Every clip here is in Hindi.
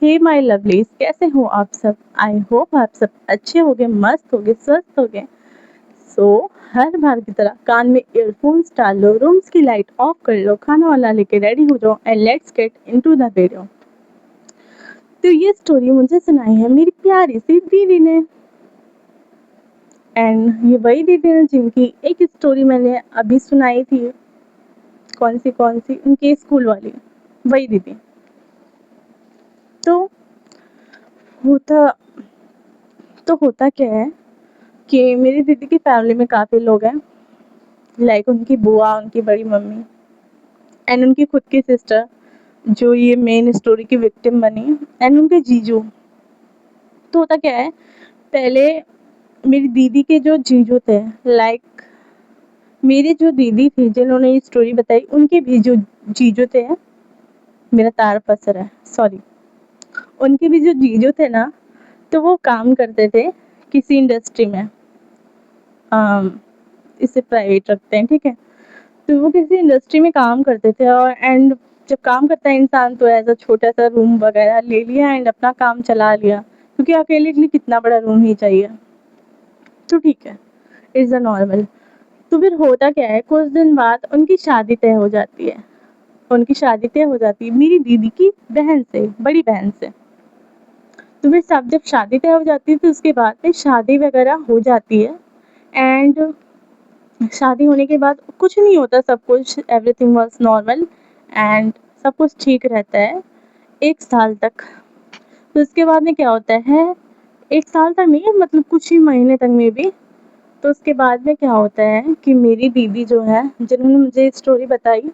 हे माय लवलीज, कैसे हो आप सब? आई होप आप सब अच्छे होगे, मस्त होगे, स्वस्थ होगे। सो हर बार की तरह कान में ईयरफोन्स डाल लो, रूम्स की लाइट ऑफ कर लो, खाना वाला लेके रेडी हो जाओ and let's get into the video. तो ये स्टोरी मुझे सुनाई है मेरी प्यारी सी दीदी ने, एंड ये वही दीदी है जिनकी एक स्टोरी मैंने अभी सुनाई थी। कौन सी उनकी स्कूल वाली, वही दीदी। तो होता होता क्या है कि मेरी दीदी की फैमिली में काफ़ी लोग हैं, लाइक उनकी बुआ, उनकी बड़ी मम्मी एंड उनकी खुद की सिस्टर जो ये मेन स्टोरी की विक्टिम बनी, एंड उनके जीजू। तो होता क्या है, पहले मेरी दीदी के जो जीजू थे, लाइक मेरी जो दीदी थी जिन्होंने ये स्टोरी बताई, उनके भी जो जीजू थे, मेरा तार फंस रहा है, सॉरी, उनके भी जो जीजू थे ना, तो वो काम करते थे किसी इंडस्ट्री में। इसे प्राइवेट रखते हैं, ठीक है। तो वो किसी इंडस्ट्री में काम करते थे, और एंड जब काम करता है इंसान तो ऐसा छोटा सा रूम वगैरह ले लिया एंड अपना काम चला लिया, क्योंकि अकेले के लिए कितना बड़ा रूम ही चाहिए। तो ठीक है, इट्स अ नॉर्मल। तो फिर होता क्या है, कुछ दिन बाद उनकी शादी तय हो जाती है। उनकी शादी तय हो जाती है मेरी दीदी की बहन से, बड़ी बहन से। तो फिर सब जब शादी तय हो जाती है तो उसके बाद फिर शादी वगैरह हो जाती है, एंड शादी होने के बाद कुछ नहीं होता, सब कुछ एवरीथिंग वाज नॉर्मल एंड सब कुछ ठीक रहता है 1 साल तक। तो उसके बाद में क्या होता है, 1 साल तक नहीं, मतलब कुछ ही महीने तक में भी। तो उसके बाद में क्या होता है कि मेरी दीदी जो है, जिन्होंने मुझे स्टोरी बताई,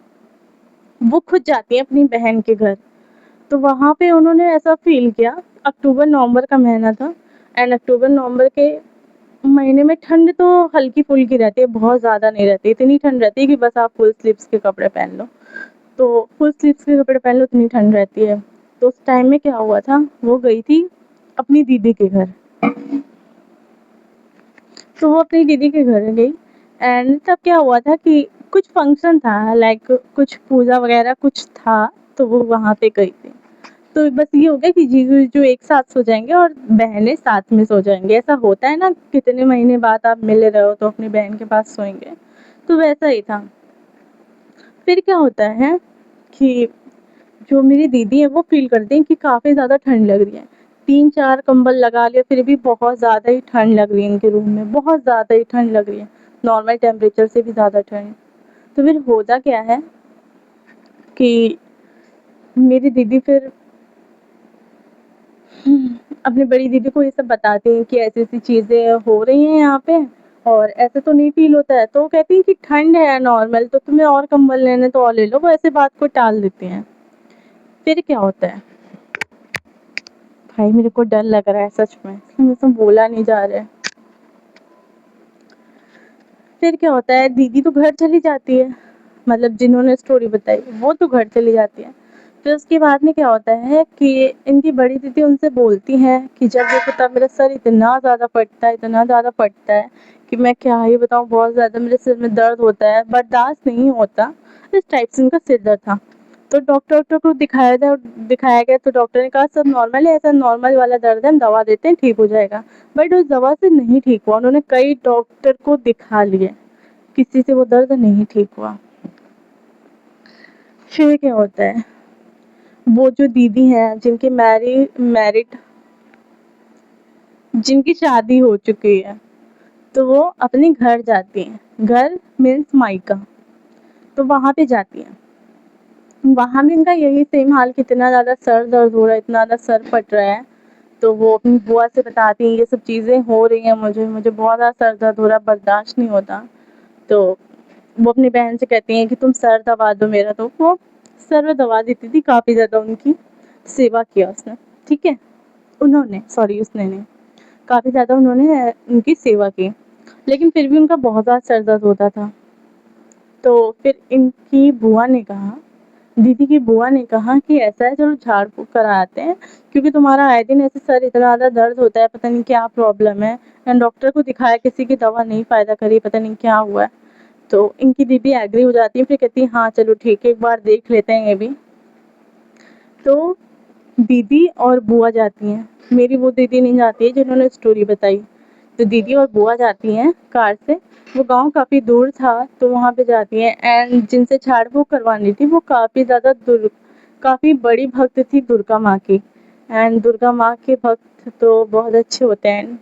वो खुद जाती है अपनी बहन के घर। तो वहाँ पे उन्होंने ऐसा फील किया, अक्टूबर नवंबर का महीना था, एंड अक्टूबर नवंबर के महीने में ठंड तो हल्की फुल्की रहती है, बहुत ज़्यादा नहीं रहती, इतनी ठंड रहती है कि बस आप फुल स्लीव्स के कपड़े पहन लो। तो फुल स्लीव्स के कपड़े पहन लो, इतनी ठंड रहती है। तो उस टाइम में क्या हुआ था, वो गई थी अपनी दीदी के घर। तो वो अपनी दीदी के घर गई, एंड तब क्या हुआ था कि कुछ फंक्शन था, लाइक कुछ पूजा वगैरह कुछ था, तो वो वहाँ पे गई थी। तो बस ये हो गया कि जीजू जो एक साथ सो जाएंगे और बहनें साथ में सो जाएंगे। ऐसा होता है ना, कितने महीने बाद आप मिल रहे हो तो अपनी बहन के पास सोएंगे, तो वैसा ही था। फिर क्या होता है कि जो मेरी दीदी है वो फील करती हैं कि काफ़ी ज़्यादा ठंड लग रही है। 3-4 कंबल लगा लिया फिर भी बहुत ज़्यादा ही ठंड लग रही है इनके रूम में, बहुत ज़्यादा ही ठंड लग रही है, नॉर्मल टेम्परेचर से भी ज़्यादा ठंड। तो फिर होता क्या है कि मेरी दीदी फिर अपनी बड़ी दीदी को ये सब बताते हैं कि ऐसी-ऐसी चीज़ें हो रही हैं यहाँ पे, और ऐसे तो नहीं फ़ील होता है। तो वो कहती हैं कि ठंड है नॉर्मल, तो तुम्हें और कंबल लेने तो और ले लो, वो ऐसे बात को टाल देती हैं। फिर क्या होता है, भाई मेरे को डर लग रहा है सच में, इसलिए मुझसे बोला नहीं जा रहा है। फिर क्या होता है, दीदी तो घर चली जाती है, मतलब जिन्होंने स्टोरी बताई वो तो घर चली जाती है। फिर उसके बाद में क्या होता है कि इनकी बड़ी दीदी उनसे बोलती हैं कि जब देखो तब मेरा सर इतना ज़्यादा फटता है, इतना ज़्यादा फटता है कि मैं क्या ही बताऊँ, बहुत ज़्यादा मेरे सिर में दर्द होता है, बर्दाश्त नहीं होता। इस टाइप से उनका सिर दर्द था। तो डॉक्टर को दिखाया गया, तो डॉक्टर ने कहा सब नॉर्मल है, ऐसा नॉर्मल वाला दर्द है, हम दवा देते हैं ठीक हो जाएगा। बट उस दवा से नहीं ठीक हुआ, उन्होंने कई डॉक्टर को दिखा लिए, किसी से वो दर्द नहीं ठीक हुआ। फिर क्या होता है, वो जो दीदी हैं जिनकी मैरिड जिनकी शादी हो चुकी है, तो वो अपने घर जाती हैं, घर मीन्स मायका। तो वहाँ पे जाती हैं, वहाँ भी इनका यही सेम हाल, कितना ज़्यादा सर दर्द हो रहा है, इतना ज़्यादा सर फट रहा है। तो वो अपनी बुआ से बताती हैं ये सब चीज़ें हो रही हैं, मुझे बहुत ज़्यादा सर दर्द हो रहा है, बर्दाश्त नहीं होता। तो वो अपनी बहन से कहती हैं कि तुम सर दबा दो मेरा, तो वो सर में दबा देती थी, काफ़ी ज़्यादा उनकी सेवा किया उसने, ठीक है, उन्होंने, सॉरी उसने नहीं, काफ़ी ज़्यादा उन्होंने उनकी सेवा की, लेकिन फिर भी उनका बहुत ज़्यादा सर दर्द होता था। तो फिर इनकी बुआ ने कहा, दीदी की बुआ ने कहा कि ऐसा है चलो झाड़ फूँक कराते हैं, क्योंकि तुम्हारा आए दिन ऐसे सर इतना ज़्यादा दर्द होता है, पता नहीं क्या प्रॉब्लम है, एंड डॉक्टर को दिखाया, किसी की दवा नहीं फ़ायदा करी, पता नहीं क्या हुआ है। तो इनकी दीदी एग्री हो जाती है, फिर कहती है हाँ चलो ठीक है, एक बार देख लेते हैं ये भी। तो दीदी और बुआ जाती हैं। मेरी वो दीदी नहीं जाती है जिन्होंने स्टोरी बताई। तो दीदी और बुआ जाती हैं कार से। वो गाँव काफ़ी दूर था तो वहाँ पे जाती हैं एंड जिनसे झाड़-फूँक करवानी थी वो काफ़ी बड़ी भक्त थी दुर्गा माँ की। एंड दुर्गा माँ के भक्त तो बहुत अच्छे होते हैं।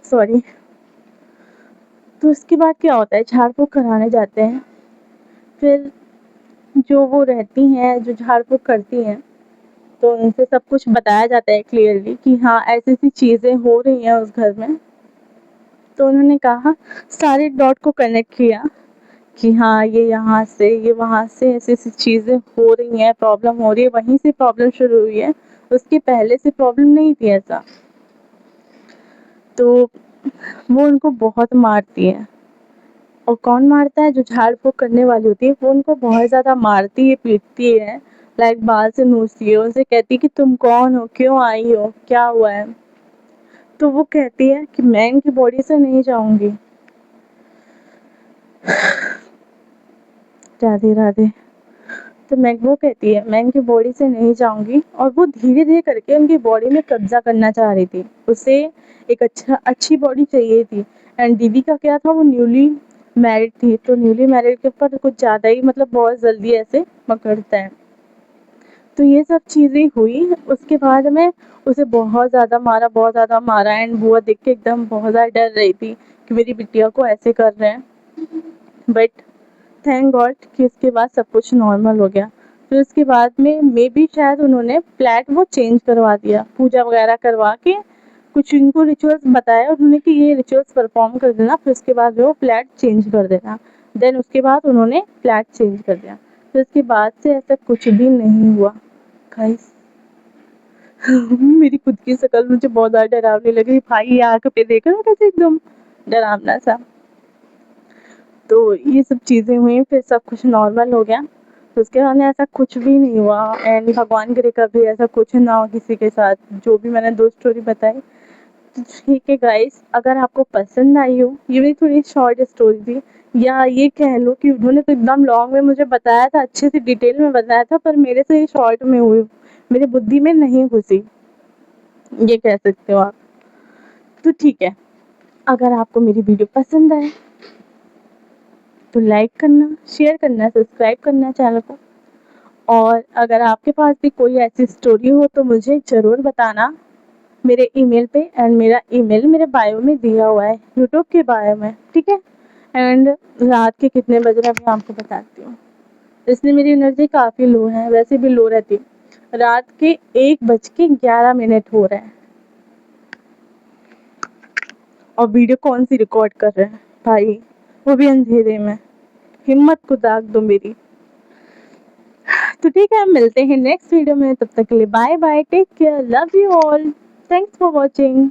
सॉरी। तो उसके बाद क्या होता है, झाड़-फूँक कराने जाते हैं। फिर जो वो रहती हैं, जो झाड़-फूँक करती हैं, तो उनसे सब कुछ बताया जाता है क्लियरली कि हाँ, ऐसी-ऐसी चीज़ें हो रही हैं उस घर में। तो उन्होंने कहा, सारे डॉट को कनेक्ट किया कि हाँ, ये यहाँ से, ये वहाँ से, ऐसी-ऐसी चीज़ें हो रही हैं, प्रॉब्लम हो रही है, वहीं से प्रॉब्लम शुरू हुई है, उसके पहले से प्रॉब्लम नहीं थी ऐसा। तो वो उनको बहुत मारती है। और कौन मारता है? जो झाड़-फूँक करने वाली होती है, वो उनको बहुत ज़्यादा मारती है, पीटती है, लाइक बाल से नोचती है, उनसे कहती है कि तुम कौन हो? क्यों आई हो? क्या हुआ है? तो वो कहती है कि मैं इनकी बॉडी से नहीं जाऊँगी। राधे राधे। तो मैं वो कहती है मैं इनकी बॉडी से नहीं जाऊँगी और वो धीरे-धीरे करके उनकी बॉडी में कब्ज़ा करना चाह रही थी। उसे एक अच्छी बॉडी चाहिए थी एंड दीदी का क्या था, वो न्यूली मैरिड थी, तो न्यूली मैरिड के ऊपर कुछ ज़्यादा ही मतलब बहुत जल्दी ऐसे पकड़ता है। तो ये सब चीज़ें हुई, उसके बाद में उसे बहुत ज़्यादा मारा एंड बुआ देख के एकदम बहुत ज़्यादा डर रही थी कि मेरी बिटिया को ऐसे कर रहे हैं। बट थैंक गॉड कि उसके बाद सब कुछ नॉर्मल हो गया। फिर उसके बाद में मेबी शायद उन्होंने फ्लैट वो चेंज करवा दिया, पूजा वगैरह करवा के कुछ इनको रिचुअल्स बताया उन्होंने कि ये रिचुअल्स परफॉर्म कर देना, फिर उसके बाद वो फ्लैट चेंज कर देना। देन उसके बाद उन्होंने फ्लैट चेंज कर दिया। फिर उसके बाद से ऐसा कुछ भी नहीं हुआ गाइस। मेरी खुद की शक्ल मुझे बहुत ज़्यादा डरावनी लग रही। भाई ये आँख पे देख रहे हो कैसे एकदम डरावना सा। तो ये सब चीज़ें हुई, फिर सब कुछ नॉर्मल हो गया। तो उसके बाद में ऐसा कुछ भी नहीं हुआ एंड भगवान करे कभी ऐसा कुछ ना हो किसी के साथ, जो भी मैंने 2 स्टोरी बताई। तो ठीक है गाइस, अगर आपको पसंद आई हो, ये मेरी थोड़ी शॉर्ट स्टोरी थी, या ये कह लो कि उन्होंने तो एकदम लॉन्ग में मुझे बताया था, अच्छे से डिटेल में बताया था, पर मेरे से ये शॉर्ट में हुई, मेरी बुद्धि में नहीं घुसी, ये कह सकते हो आप। तो ठीक है, अगर आपको मेरी वीडियो पसंद आए तो लाइक करना, शेयर करना, सब्सक्राइब करना चैनल को। और अगर आपके पास भी कोई ऐसी स्टोरी हो तो मुझे ज़रूर बताना मेरे ईमेल पे, एंड मेरा ईमेल मेरे बायो में दिया हुआ है, यूट्यूब के बायो में, ठीक है। एंड रात के कितने बज रहे हैं अभी आपको बताती हूँ, इसलिए मेरी एनर्जी काफ़ी लो है, वैसे भी लो रहती है। रात के 1:11 हो रहे हैं और वीडियो कौन सी रिकॉर्ड कर रहे हैं भाई, वो भी अंधेरे में। हिम्मत को दाग दो मेरी। तो ठीक है, मिलते हैं नेक्स्ट वीडियो में, तब तक के लिए bye bye, take care, love you all, thanks for watching.